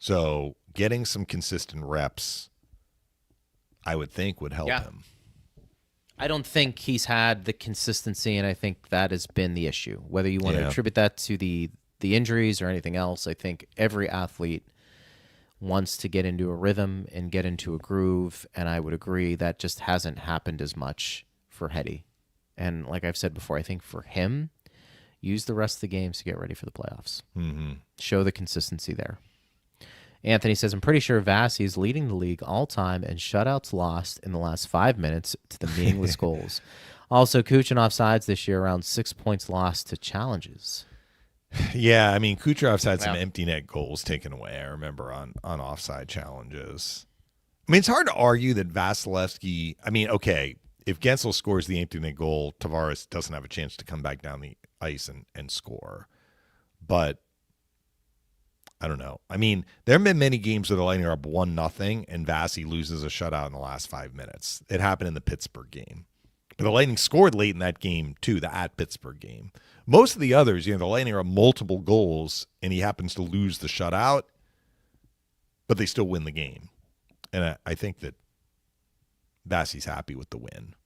So getting some consistent reps, I would think, would help him. I don't think he's had the consistency, and I think that has been the issue. Whether you want to attribute that to the injuries or anything else, I think every athlete wants to get into a rhythm and get into a groove, and I would agree that just hasn't happened as much for Hetty. And like I've said before, I think for him, use the rest of the games to get ready for the playoffs. Mm-hmm. Show the consistency there. Anthony says, I'm pretty sure Vasi is leading the league all-time in shutouts lost in the last 5 minutes to the meaningless goals. Also, Kucherov offsides this year, around 6 points lost to challenges. Yeah, Kucherov's had some empty net goals taken away, I remember, on offside challenges. It's hard to argue that Vasilevsky, okay, if Gensel scores the empty net goal, Tavares doesn't have a chance to come back down the ice and score. But I don't know. There have been many games where the Lightning are up 1-0 and Vasi loses a shutout in the last 5 minutes. It happened in the Pittsburgh game. But the Lightning scored late in that game, too, the at-Pittsburgh game. Most of the others, the Lightning are up multiple goals, and he happens to lose the shutout, but they still win the game. And I think that Vasi's happy with the win.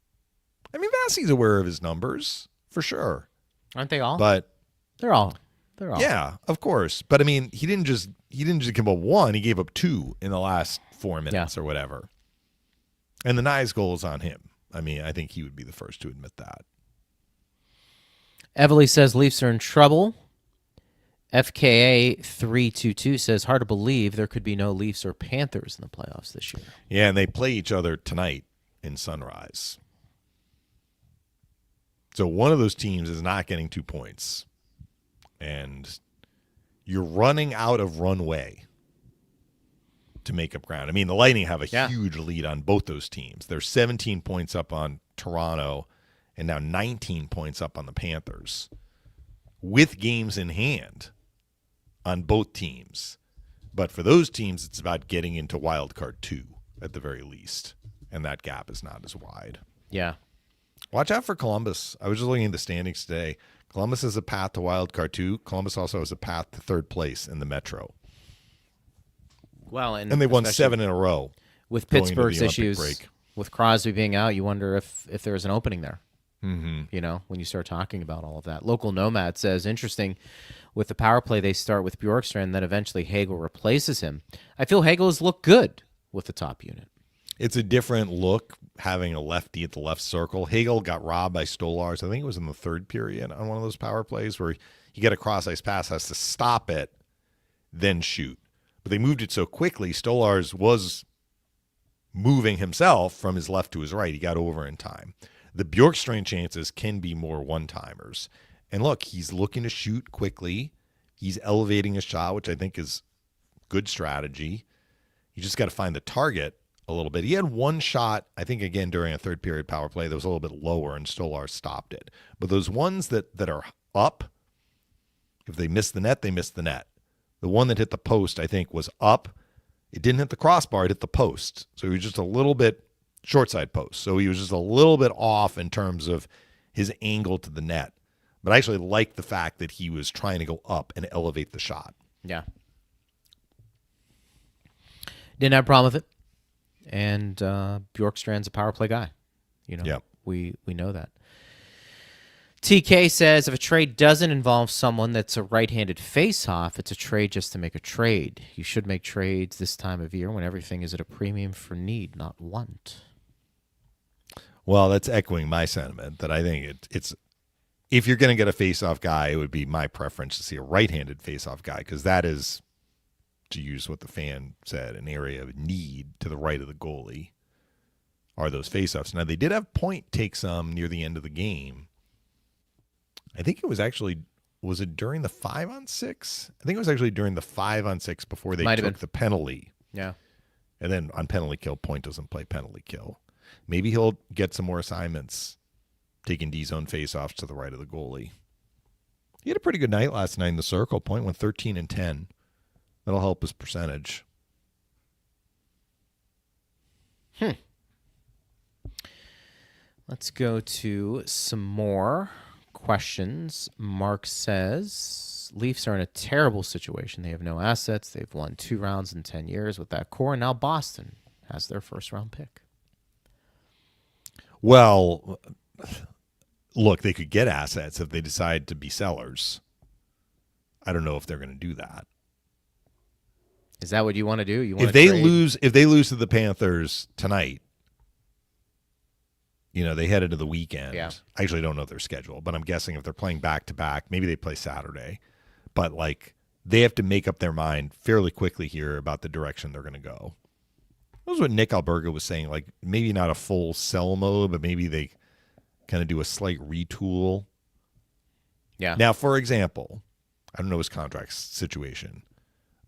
Vasi's aware of his numbers, for sure. Aren't they all? But They're all. Yeah, of course. But he didn't just give up one. He gave up two in the last 4 minutes or whatever. And the Nyes goal is on him. I think he would be the first to admit that. Everly says Leafs are in trouble. FKA 322 says hard to believe there could be no Leafs or Panthers in the playoffs this year. Yeah, and they play each other tonight in Sunrise. So one of those teams is not getting 2 points. And you're running out of runway to make up ground. The Lightning have a huge lead on both those teams. They're 17 points up on Toronto and now 19 points up on the Panthers with games in hand on both teams. But for those teams, it's about getting into wild card 2 at the very least. And that gap is not as wide. Yeah. Watch out for Columbus. I was just looking at the standings today. Columbus has a path to wild card 2. Columbus also has a path to third place in the Metro. Well, and they won 7 in a row. With Pittsburgh's issues, with Crosby being out, you wonder if there's an opening there. Mm-hmm. When you start talking about all of that. Local Nomad says, interesting, with the power play, they start with Bjorkstrand, then eventually Hagel replaces him. I feel Hagel has looked good with the top unit. It's a different look having a lefty at the left circle. Hagel got robbed by Stolarz. I think it was in the third period on one of those power plays where you get a cross-ice pass, has to stop it, then shoot. But they moved it so quickly, Stolarz was moving himself from his left to his right. He got over in time. The Bjorkstrand chances can be more one-timers. And look, he's looking to shoot quickly. He's elevating his shot, which I think is good strategy. You just got to find the target a little bit. He had one shot, I think, again, during a third period power play that was a little bit lower, and Stolarz stopped it. But those ones that are up, if they miss the net, they miss the net. The one that hit the post, I think, was up. It didn't hit the crossbar. It hit the post. So he was just a little bit short side post. So he was just a little bit off in terms of his angle to the net. But I actually like the fact that he was trying to go up and elevate the shot. Yeah. Didn't have a problem with it. And Bjorkstrand's a power play guy. Yep. We know that. TK says if a trade doesn't involve someone that's a right-handed face-off, it's a trade just to make a trade. You should make trades this time of year when everything is at a premium for need, not want. Well, that's echoing my sentiment that I think it's if you're going to get a face-off guy, it would be my preference to see a right-handed face-off guy because that is, to use what the fan said, an area of need to the right of the goalie are those face-offs. Now, they did have Point take some near the end of the game. I think it was actually, was it during the 5-on-6? I think it was actually during the 5-on-6 before they took the penalty. Yeah. And then on penalty kill, Point doesn't play penalty kill. Maybe he'll get some more assignments taking D-zone faceoffs to the right of the goalie. He had a pretty good night last night in the circle. Point went 13 and 10. That'll help his percentage. Let's go to some more questions. Mark says, Leafs are in a terrible situation. They have no assets. They've won 2 rounds in 10 years with that core. And now Boston has their first-round pick. Well, look, they could get assets if they decide to be sellers. I don't know if they're going to do that. Is that what you want to do? You want if they lose to the Panthers tonight, they head into the weekend. Yeah. I actually don't know their schedule, but I'm guessing if they're playing back-to-back, maybe they play Saturday. But, they have to make up their mind fairly quickly here about the direction they're going to go. That was what Nick Alberga was saying, maybe not a full sell mode, but maybe they kind of do a slight retool. Yeah. Now, for example, I don't know his contract situation,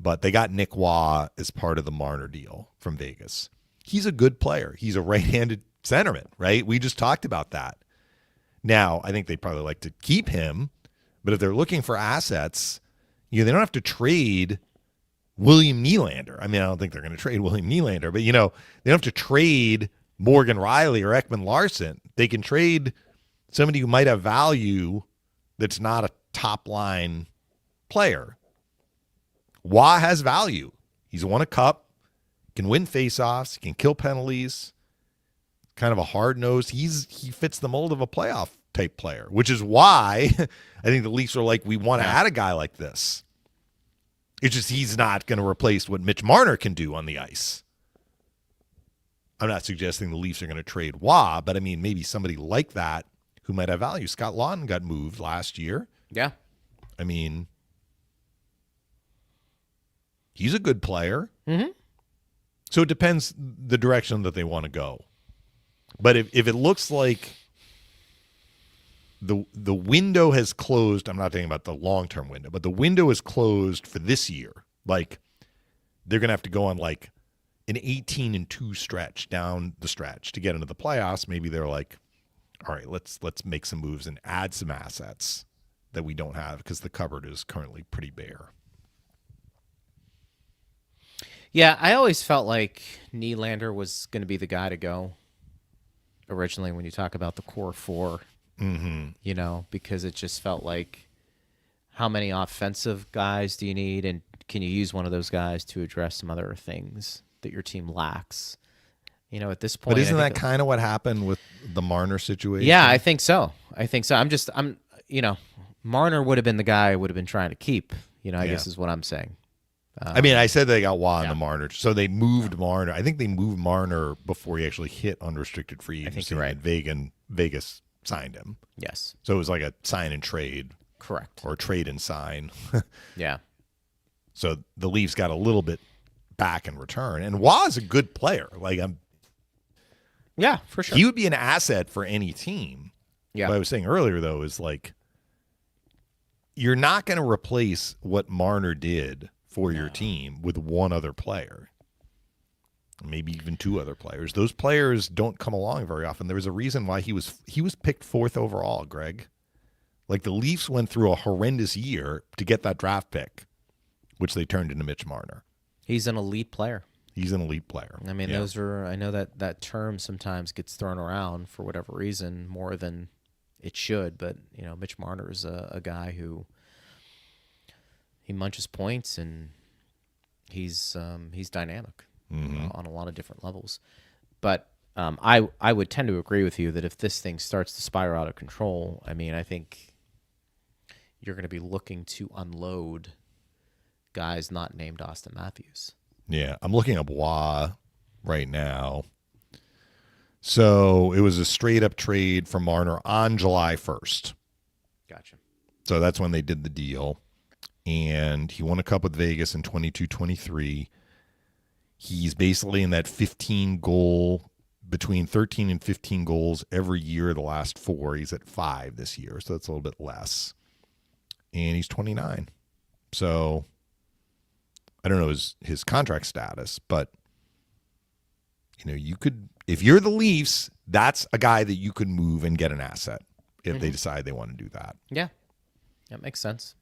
but they got Nick Waugh as part of the Marner deal from Vegas. He's a good player. He's a right-handed centerman, right? We just talked about that. Now, I think they'd probably like to keep him, but if they're looking for assets, they don't have to trade William Nylander. I mean, I don't think they're going to trade William Nylander, but, they don't have to trade Morgan Riley or Ekman Larson. They can trade somebody who might have value that's not a top-line player. Waugh has value. He's won a cup, can win faceoffs, can kill penalties, kind of a hard-nosed. He fits the mold of a playoff-type player, which is why I think the Leafs are we want to add a guy like this. It's just he's not going to replace what Mitch Marner can do on the ice. I'm not suggesting the Leafs are going to trade Waugh, but I mean maybe somebody like that who might have value. Scott Laughton got moved last year. Yeah. I mean, he's a good player. Mm-hmm. So it depends the direction that they want to go. But if it looks like the window has closed, I'm not talking about the long-term window, but the window is closed for this year. They're going to have to go on an 18-2 stretch down the stretch to get into the playoffs. Maybe they're all right, let's make some moves and add some assets that we don't have because the cupboard is currently pretty bare. Yeah, I always felt like Nylander was going to be the guy to go originally when you talk about the core 4. Mm-hmm. Because it just felt like how many offensive guys do you need, and can you use one of those guys to address some other things that your team lacks? At this point. But isn't that kind of what happened with the Marner situation? Yeah, I think so. Marner would have been the guy I would have been trying to keep, I guess is what I'm saying. I said they got Waugh in the Marner, so they moved Marner. I think they moved Marner before he actually hit unrestricted free agency. I think you're right. And Vegas signed him. Yes. So it was like a sign and trade. Correct. Or trade and sign. Yeah. So the Leafs got a little bit back in return. And Waugh is a good player. Yeah, for sure. He would be an asset for any team. Yeah. What I was saying earlier, though, is you're not going to replace what Marner did for your team with one other player, maybe even 2 other players. Those players don't come along very often. There was a reason why he was picked 4th overall, Greg. The Leafs went through a horrendous year to get that draft pick, which they turned into Mitch Marner. He's an elite player. He's an elite player. I mean, I know that term sometimes gets thrown around for whatever reason more than it should. But Mitch Marner is a guy who he munches points, and he's dynamic on a lot of different levels. But I would tend to agree with you that if this thing starts to spiral out of control, I mean, I think you're going to be looking to unload guys not named Austin Matthews. Yeah, I'm looking up Wah right now. So it was a straight-up trade for Marner on July 1st. Gotcha. So that's when they did the deal. And he won a cup with Vegas in 22-23. He's basically in that 15 goal, between 13 and 15 goals every year the last 4. He's at 5 this year, so that's a little bit less. And he's 29. So I don't know his contract status, but you could, if you're the Leafs, that's a guy that you could move and get an asset if they decide they want to do that. Yeah, that makes sense.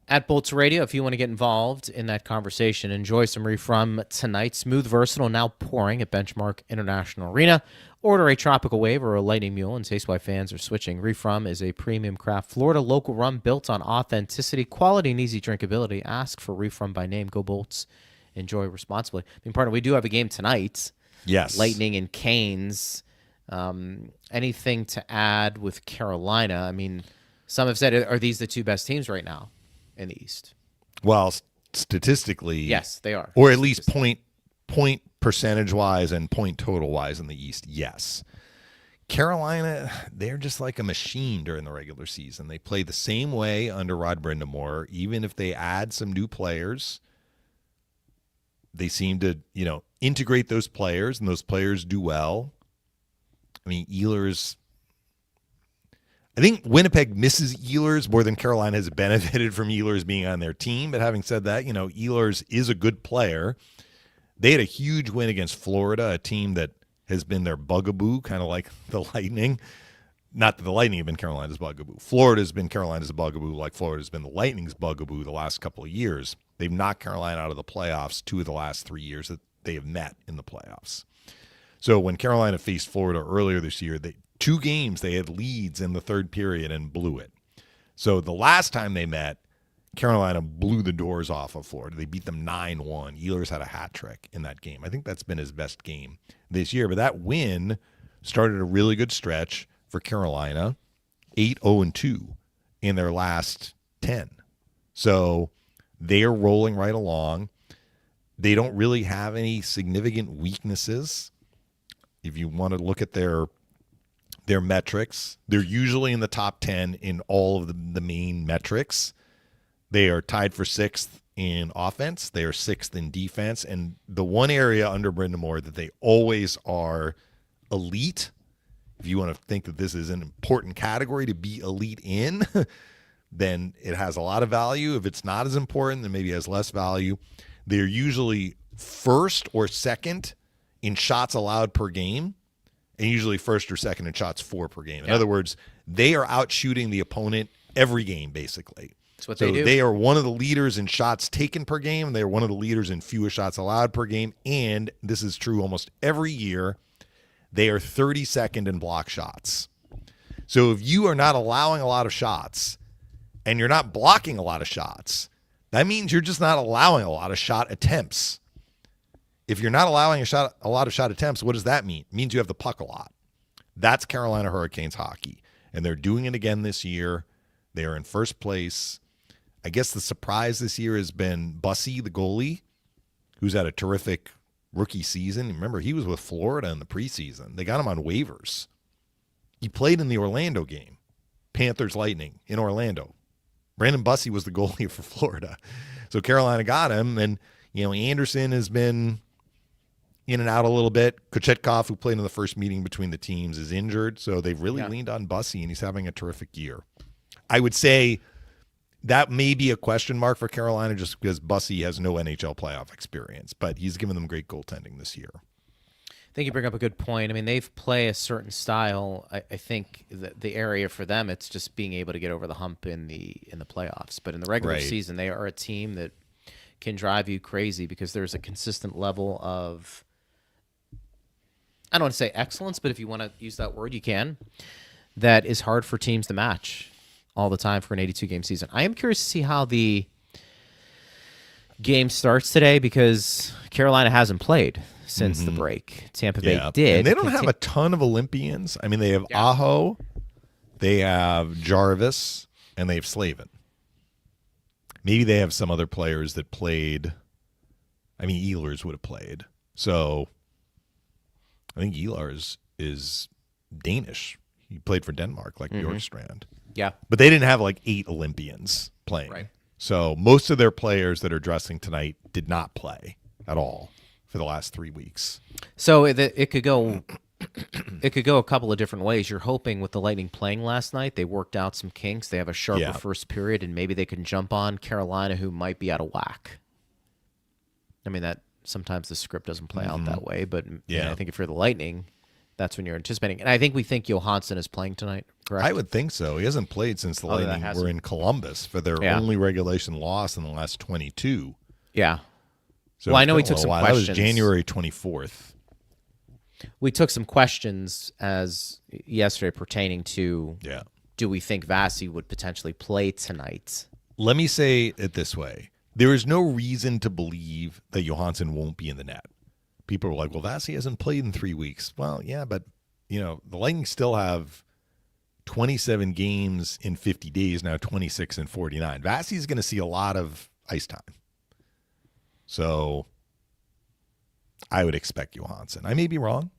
At Bolts Radio, if you want to get involved in that conversation, enjoy some Refrum tonight. Smooth, versatile, now pouring at Benchmark International Arena. Order a Tropical Wave or a Lightning Mule and taste why fans are switching. Refrum is a premium craft Florida local rum built on authenticity, quality, and easy drinkability. Ask for Refrum by name. Go Bolts. Enjoy responsibly. I mean, partner, we do have a game tonight. Yes. Lightning and Canes. Anything to add with Carolina? I mean, some have said, are these the two best teams right now in the East? Well, statistically, yes, they are. Or at least point percentage-wise and point total-wise in the East, yes. Carolina, they're just like a machine during the regular season. They play the same way under Rod Brind'Amour. Even if they add some new players, they seem to, integrate those players, and those players do well. I mean, I think Winnipeg misses Ehlers more than Carolina has benefited from Ehlers being on their team. But having said that, Ehlers is a good player. They had a huge win against Florida, a team that has been their bugaboo, kind of like the Lightning. Not that the Lightning have been Carolina's bugaboo. Florida's been Carolina's bugaboo, like Florida's been the Lightning's bugaboo the last couple of years. They've knocked Carolina out of the playoffs 2 of the last 3 years that they have met in the playoffs. So when Carolina faced Florida earlier this year, 2 games they had leads in the third period and blew it. So the last time they met, Carolina blew the doors off of Florida. They beat them 9-1. Ehlers had a hat trick in that game. I think that's been his best game this year. But that win started a really good stretch for Carolina, 8-0-2 in their last 10. So they are rolling right along. They don't really have any significant weaknesses. If you want to look at their metrics, they're usually in the top 10 in all of the main metrics. They are tied for 6th in offense. They are 6th in defense. And the one area under Brind'Amour that they always are elite, if you want to think that this is an important category to be elite in, then it has a lot of value. If it's not as important, then maybe it has less value. They're usually 1st or 2nd in shots allowed per game, and usually 1st or 2nd in shots for per game. In other words, they are out shooting the opponent every game, basically. That's what they do. They are one of the leaders in shots taken per game. They are one of the leaders in fewest shots allowed per game. And this is true almost every year. They are 32nd in block shots. So if you are not allowing a lot of shots and you're not blocking a lot of shots, that means you're just not allowing a lot of shot attempts. If you're not allowing a lot of shot attempts, what does that mean? It means you have the puck a lot. That's Carolina Hurricanes hockey. And they're doing it again this year. They are in first place. I guess the surprise this year has been Bussy, the goalie, who's had a terrific rookie season. Remember, he was with Florida in the preseason. They got him on waivers. He played in the Orlando game, Panthers Lightning in Orlando. Brandon Bussy was the goalie for Florida. So Carolina got him, and Anderson has been in and out a little bit. Kucherov, who played in the first meeting between the teams, is injured. So they've really leaned on Bussy, and he's having a terrific year. I would say that may be a question mark for Carolina just because Bussy has no NHL playoff experience, but he's given them great goaltending this year. I think you bring up a good point. I mean, they've play a certain style. I think the area for them, it's just being able to get over the hump in the playoffs. But in the regular season, they are a team that can drive you crazy because there's a consistent level of, I don't want to say excellence, but if you want to use that word, you can. that is hard for teams to match all the time for an 82-game season. I am curious to see how the game starts today because Carolina hasn't played since the break. Tampa Bay did. And they don't have a ton of Olympians. I mean, they have Aho, they have Jarvis, and they have Slavin. Maybe they have some other players that played. I mean, Ehlers would have played. So I think Ehlers is Danish. He played for Denmark, like Bjorkstrand. Yeah. But they didn't have like 8 Olympians playing. Right. So most of their players that are dressing tonight did not play at all for the last 3 weeks. So it could go a couple of different ways. You're hoping with the Lightning playing last night, they worked out some kinks. They have a sharper first period, and maybe they can jump on Carolina, who might be out of whack. I mean, that sometimes the script doesn't play out that way, but I think if you're the Lightning, that's when you're anticipating. And I think we think Johansson is playing tonight, correct? I would think so. He hasn't played since the Lightning were in Columbus for their only regulation loss in the last 22. Yeah. So well, I know we took some questions. That was January 24th. We took some questions as yesterday pertaining to do we think Vasi would potentially play tonight? Let me say it this way. There is no reason to believe that Johansson won't be in the net. People are like, well, Vasi hasn't played in 3 weeks. Well, yeah, but, the Lightning still have 27 games in 50 days, now 26 and 49. Vasi is going to see a lot of ice time. So I would expect Johansson. I may be wrong,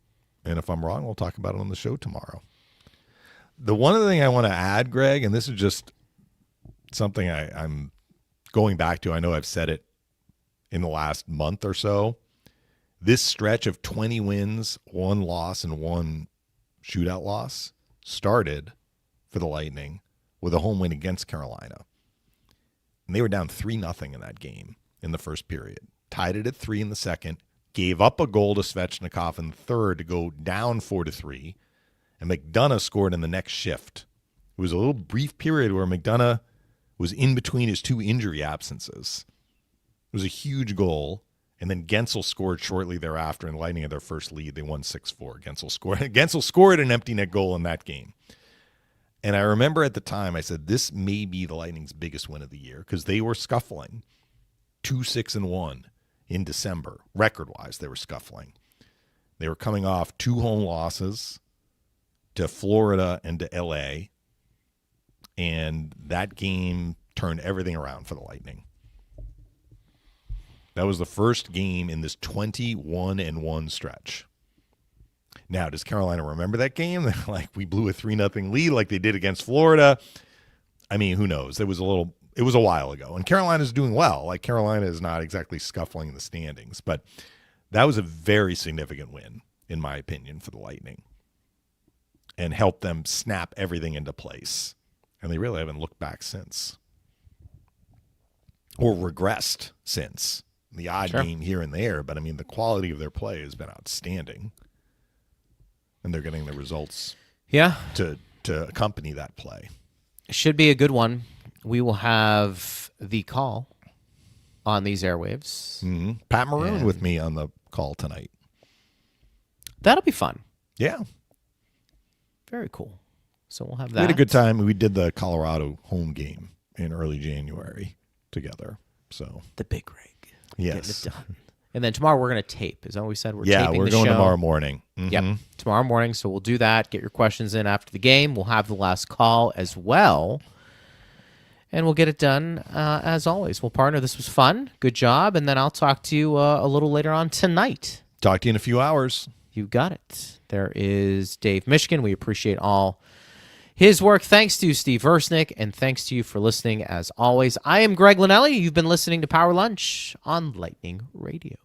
and if I'm wrong, we'll talk about it on the show tomorrow. The one other thing I want to add, Greg, and this is just something I'm going back to. I know I've said it in the last month or so. This stretch of 20 wins, 1 loss, and 1 shootout loss started for the Lightning with a home win against Carolina. And they were down 3-0 in that game in the first period. Tied it at 3 in the second. Gave up a goal to Svechnikov in the third to go down 4-3. And McDonough scored in the next shift. It was a little brief period where McDonough was in between his 2 injury absences. It was a huge goal. And then Gensel scored shortly thereafter, and Lightning had their first lead. They won 6-4. Gensel scored an empty net goal in that game. And I remember at the time I said, this may be the Lightning's biggest win of the year because they were scuffling 2-6-1 in December. Record-wise, they were scuffling. They were coming off 2 home losses to Florida and to L.A., and that game turned everything around for the Lightning. That was the first game in this 21-1 stretch. Now, does Carolina remember that game? Like, we blew a 3-0 lead like they did against Florida. I mean, who knows? It was a while ago. And Carolina's doing well. Like, Carolina is not exactly scuffling in the standings. But that was a very significant win, in my opinion, for the Lightning. And helped them snap everything into place. And they really haven't looked back since. Or regressed since. The odd game here and there, but I mean, the quality of their play has been outstanding. And they're getting the results to accompany that play. Should be a good one. We will have the call on these airwaves. Mm-hmm. Pat Maroon with me on the call tonight. That'll be fun. Yeah. Very cool. So we'll have that. We had a good time. We did the Colorado home game in early January together. So the big rig. Yes. Getting it done. And then tomorrow we're going to tape. Is that what we said? We're taping the show. Yeah, we're going tomorrow morning. Mm-hmm. Yep, tomorrow morning. So we'll do that. Get your questions in after the game. We'll have the last call as well. And we'll get it done as always. Well, partner, this was fun. Good job. And then I'll talk to you a little later on tonight. Talk to you in a few hours. You got it. There is Dave Mishkin. We appreciate all his work. Thanks to Steve Versnick, and thanks to you for listening as always. I am Greg Linnelli. You've been listening to Power Lunch on Lightning Radio.